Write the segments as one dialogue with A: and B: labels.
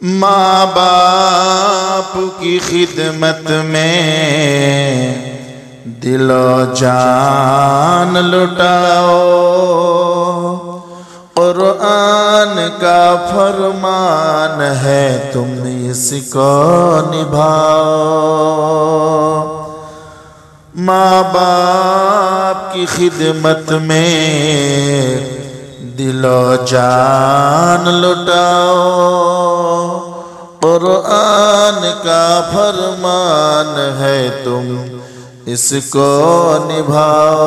A: माँ बाप की खिदमत में दिलो जान लुटाओ, कुरान का फरमान है तुम इसको निभाओ। माँ बाप की खिदमत में दिलो जान लुटाओ, कुरान का फरमान है तुम इसको निभाओ।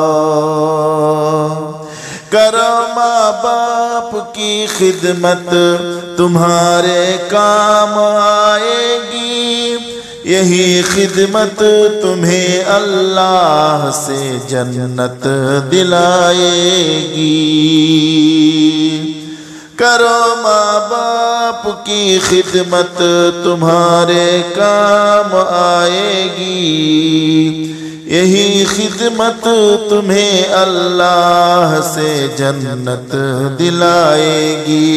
A: करो माँ बाप की खिदमत तुम्हारे काम आएगी, यही खिदमत तुम्हें अल्लाह से जन्नत दिलाएगी। करो माँ बाप की खिदमत तुम्हारे काम आएगी, यही खिदमत तुम्हें अल्लाह से जन्नत दिलाएगी।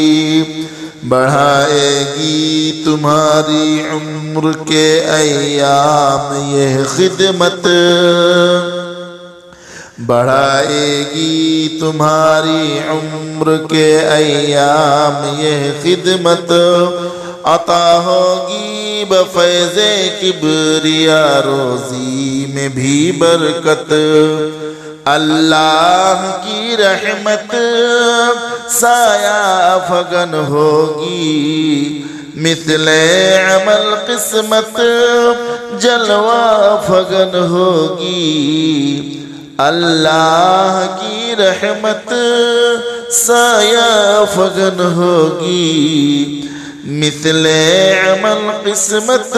A: बढ़ाएगी तुम्हारी उम्र के अय्याम ये खिदमत, बढ़ाएगी तुम्हारी उम्र के अय्याम ये खिदमत। अता होगी बफैज़े किब्रिया रोज़ी में भी बरकत, अल्लाह की रहमत साया फगन होगी। मिसले अमल किस्मत जलवा फगन होगी, अल्लाह की रहमत साया फगन होगी। मिसले अमल किस्मत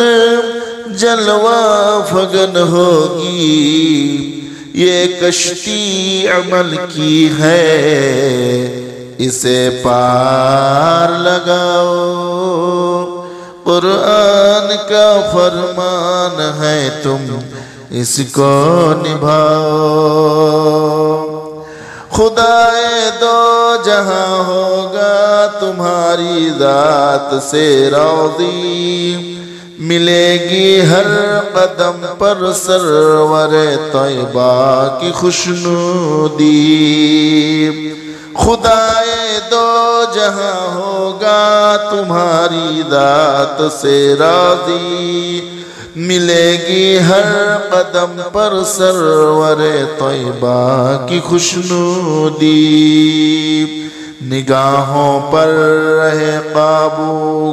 A: जलवा फगन होगी। ये कश्ती अमल की है इसे पार लगाओ, कुरान का फरमान है तुम इसको निभाओ। खुदाए दो जहां होगा तुम्हारी जात से राज़ी, मिलेगी हर कदम पर सरवरे तैयबा की खुशनुदी। खुदाए दो जहां होगा तुम्हारी जात से राज़ी, मिलेगी हर कदम पर सरवरे तैयबा की खुशनुदी। निगाहों पर रहे काबू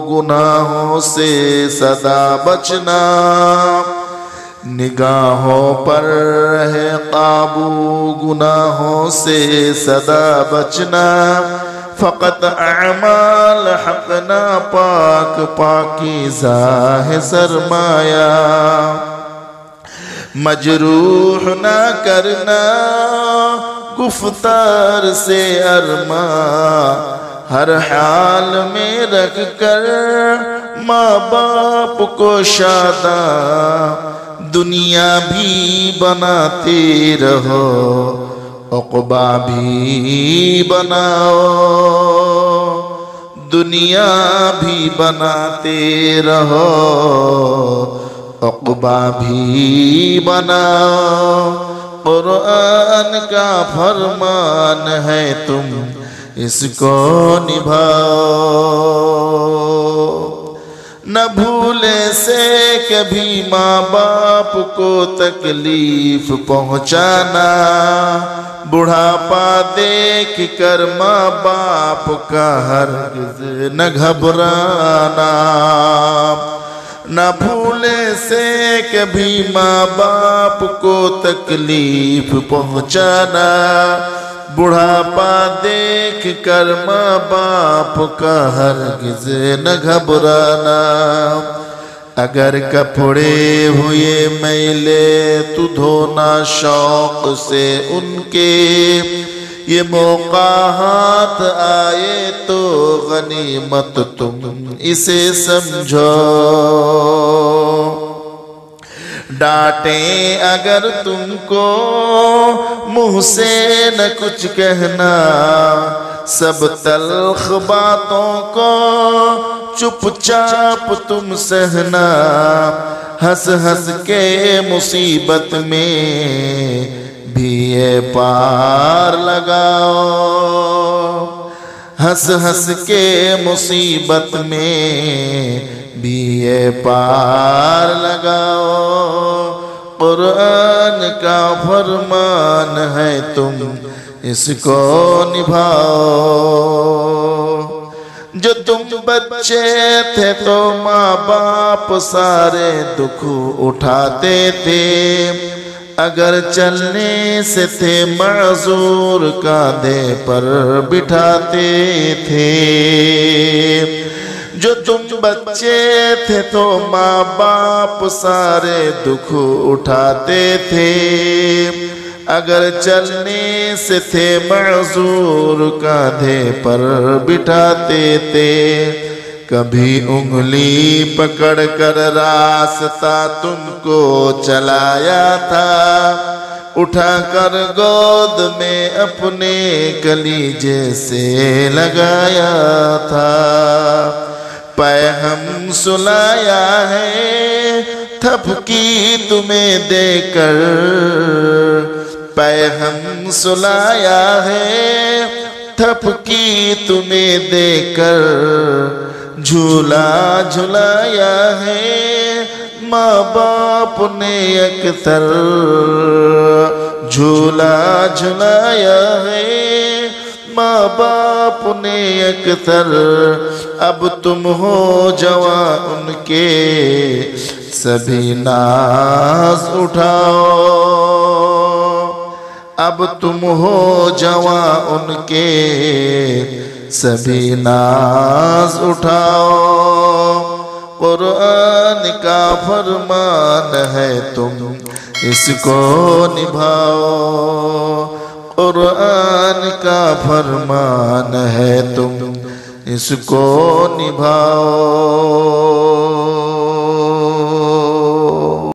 A: गुनाहों से सदा बचना, निगाहों पर रहे काबू गुनाहों से सदा बचना। फ़क़त अमाल हक़ ना पाक पाकीज़ा है सरमाया, मजरूह ना करना गुफ्तार से अरमा। हर हाल में रख कर माँ बाप को शादा, दुनिया भी बनाते रहो उक़बा भी बनाओ। दुनिया भी बनाते रहो उक़बा भी बनाओ। कुरान का फरमान है तुम इसको निभाओ। न भूले से कभी माँ बाप को तकलीफ पहुँचाना, बुढ़ापा देख कर माँ बाप का हरगिज़ न घबराना। न भूले से कभी माँ बाप को तकलीफ पहुँचाना, बुढ़ापा देख कर माँ बाप का हरगिज़ न घबराना। अगर कपड़े हुए मैले तू धोना शौक से उनके, ये मौका हाथ आए तो गनीमत तुम इसे समझो। डांटे अगर तुमको मुंह से न कुछ कहना, सब तल्ख बातों को चुपचाप तुम सहना, हंस हंस के मुसीबत में भी ये पार लगाओ। हंस हंस के मुसीबत में भी ये पार लगाओ। कुरान का फरमान है तुम इसको निभाओ। जो तुम बच्चे थे तो माँ बाप सारे दुख उठाते थे, अगर चलने से थे माजूर कांधे पर बिठाते थे। जो तुम बच्चे थे तो माँ बाप सारे दुख उठाते थे, अगर चलने से थे माजूर कांधे पर बिठाते थे। कभी उंगली पकड़ कर रास्ता तुमको चलाया था, उठा कर गोद में अपने कलीजे से लगाया था। पैहम सुलाया है थपकी तुम्हें देकर, पैहम सुलाया है थपकी तुम्हें देकर। झूला झुलाया है माँ बाप ने अक्सर, झूला झुलाया है माँ बाप ने अक्सर। अब तुम हो जवां उनके सभी नाज उठाओ। अब तुम हो जवां उनके सभी नाज उठाओ। कुरान का फरमान है तुम इसको निभाओ। कुरान का फरमान है तुम इसको निभाओ।